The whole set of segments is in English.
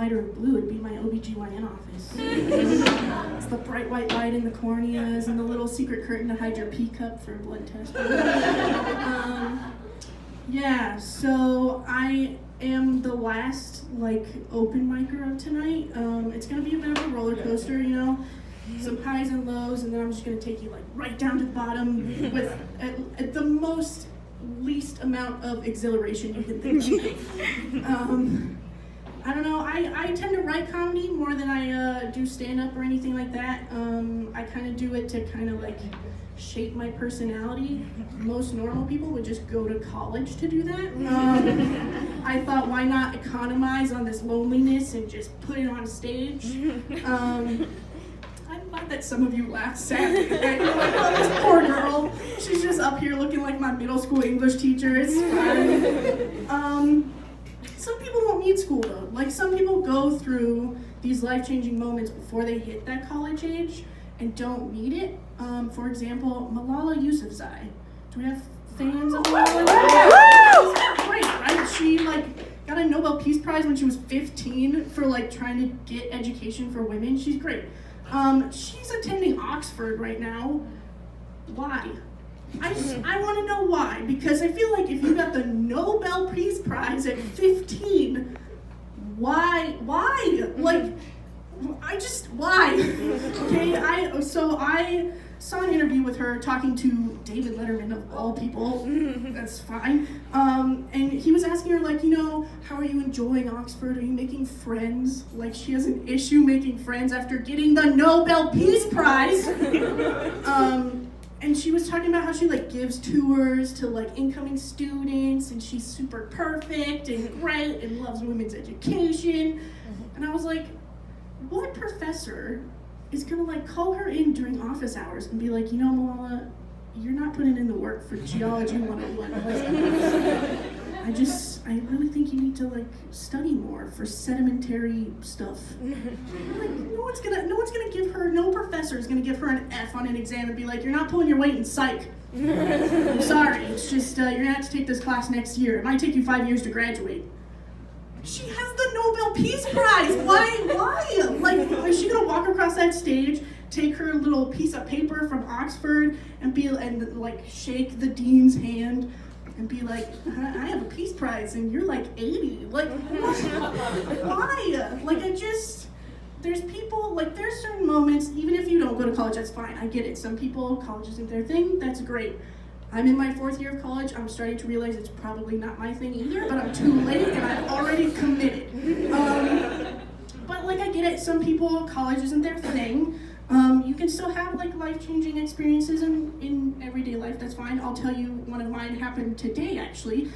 red or blue, it'd be my OBGYN office. It's the bright white light in the corneas and the little secret curtain to hide your pee cup for a blood test. Yeah, so I am the last open micer of tonight. It's gonna be a bit of a roller coaster, you know, some highs and lows, and then I'm just gonna take you right down to the bottom with at the most least amount of exhilaration you can think of. I don't know, I tend to write comedy more than I do stand-up or anything like that. I kind of do it to kind of shape my personality. Most normal people would just go to college to do that. I thought, why not economize on this loneliness and just put it on stage? I'm glad that some of you laughed sadly. Right? You're like, oh, this poor girl. She's just up here looking like my middle school English teacher. It's fine. Some people don't need school though. Some people go through these life-changing moments before they hit that college age and don't need it. For example, Malala Yousafzai. Do we have fans of Malala Yousafzai? Great, right? She got a Nobel Peace Prize when she was 15 for trying to get education for women. She's great. She's attending Oxford right now. Why? I want to know why, because I feel like if you got the Nobel Peace Prize at 15, why? Why? Okay, I saw an interview with her talking to David Letterman of all people. That's fine. And he was asking her, how are you enjoying Oxford? Are you making friends? She has an issue making friends after getting the Nobel Peace Prize. And she was talking about how she gives tours to incoming students, and she's super perfect and great and loves women's education. And I was like, what professor is gonna call her in during office hours and be like, Malala, you're not putting in the work for geology 101. I really think you need to study more for sedimentary stuff. No professor is gonna give her an F on an exam and be like, you're not pulling your weight in psych. I'm sorry, it's just you're gonna have to take this class next year. It might take you 5 years to graduate. She has the Nobel Peace Prize. Why? Is she gonna walk across that stage, take her little piece of paper from Oxford, and shake the dean's hand, and be like, I have a Peace Prize, and you're 80. Why? There's people, there's certain moments, even if you don't go to college, that's fine. I get it. Some people, college isn't their thing. That's great. I'm in my 4th year of college. I'm starting to realize it's probably not my thing either, but I'm too late and I've already committed. But I get it. Some people, college isn't their thing. You can still have life-changing experiences in everyday life. That's fine. I'll tell you, one of mine happened today actually.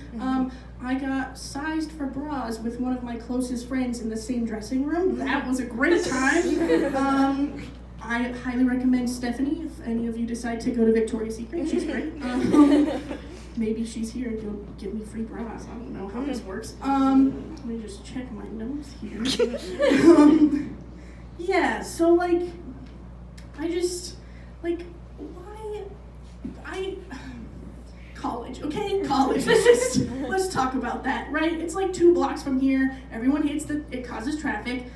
I got sized for bras with one of my closest friends in the same dressing room. That was a great time. I highly recommend Stephanie if any of you decide to go to Victoria's Secret. She's great. Maybe she's here and you'll give me free bras. I don't know how this works. Let me just check my notes here. Yeah, so college, okay? College. Let's talk about that, right? It's 2 blocks from here. Everyone hates that it causes traffic.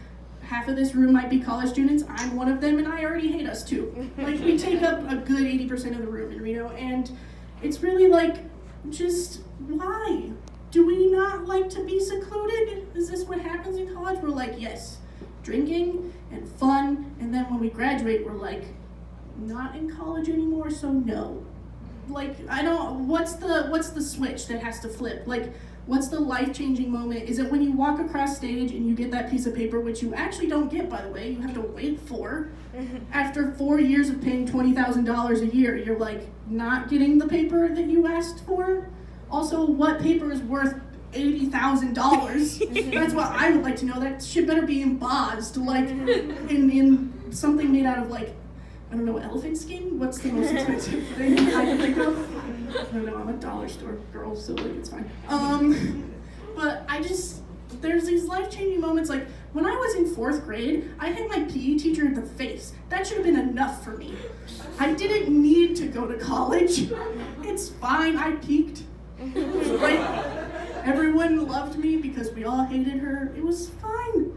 Half of this room might be college students. I'm one of them, and I already hate us too. We take up a good 80% of the room in Reno, and it's really just why? Do we not like to be secluded? Is this what happens in college? We're yes, drinking and fun, and then when we graduate, we're not in college anymore, so no. What's the switch that has to flip? What's the life-changing moment? Is it when you walk across stage and you get that piece of paper, which you actually don't get, by the way, you have to wait for. After 4 years of paying $20,000 a year, you're not getting the paper that you asked for? Also, what paper is worth $80,000? That's what I would like to know. That shit better be embossed, in something made out of I don't know, elephant skin? What's the most expensive thing I can think of? I don't know, I'm a dollar store girl, so it's fine. But there's these life-changing moments, when I was in 4th grade, I hit my PE teacher in the face. That should have been enough for me. I didn't need to go to college. It's fine, I peaked. Everyone loved me because we all hated her. It was fine.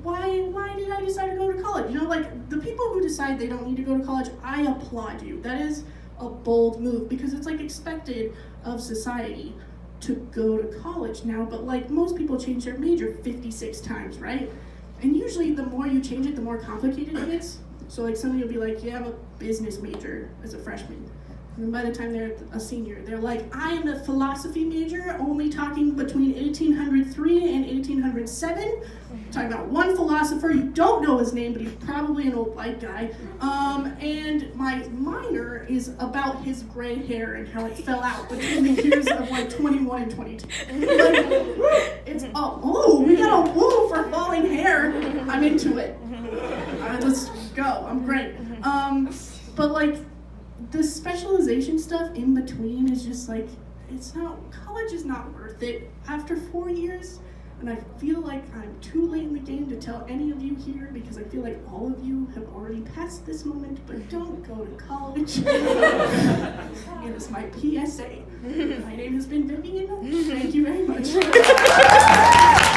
why did I decide to go to college? You know, like, the people who decide they don't need to go to college, I applaud you. That is a bold move, because it's like expected of society to go to college now, but like most people change their major 56 times, right? And usually the more you change it, the more complicated it gets. So like somebody will be like, yeah, I'm a business major as a freshman. And then by the time they're a senior, they're like, I am a philosophy major, only talking between 1803 and 1807. Talking about one philosopher, you don't know his name, but he's probably an old white guy. And my minor is about his gray hair and how it fell out between the years of like 21 and 22. Like, it's, we got a woo for falling hair. I'm into it. Let's go, I'm great. But like, the specialization stuff in between is just like, college is not worth it after 4 years. And I feel like I'm too late in the game to tell any of you here, because I feel like all of you have already passed this moment, but don't go to college. It is my PSA. My name has been Vivian. Thank you very much.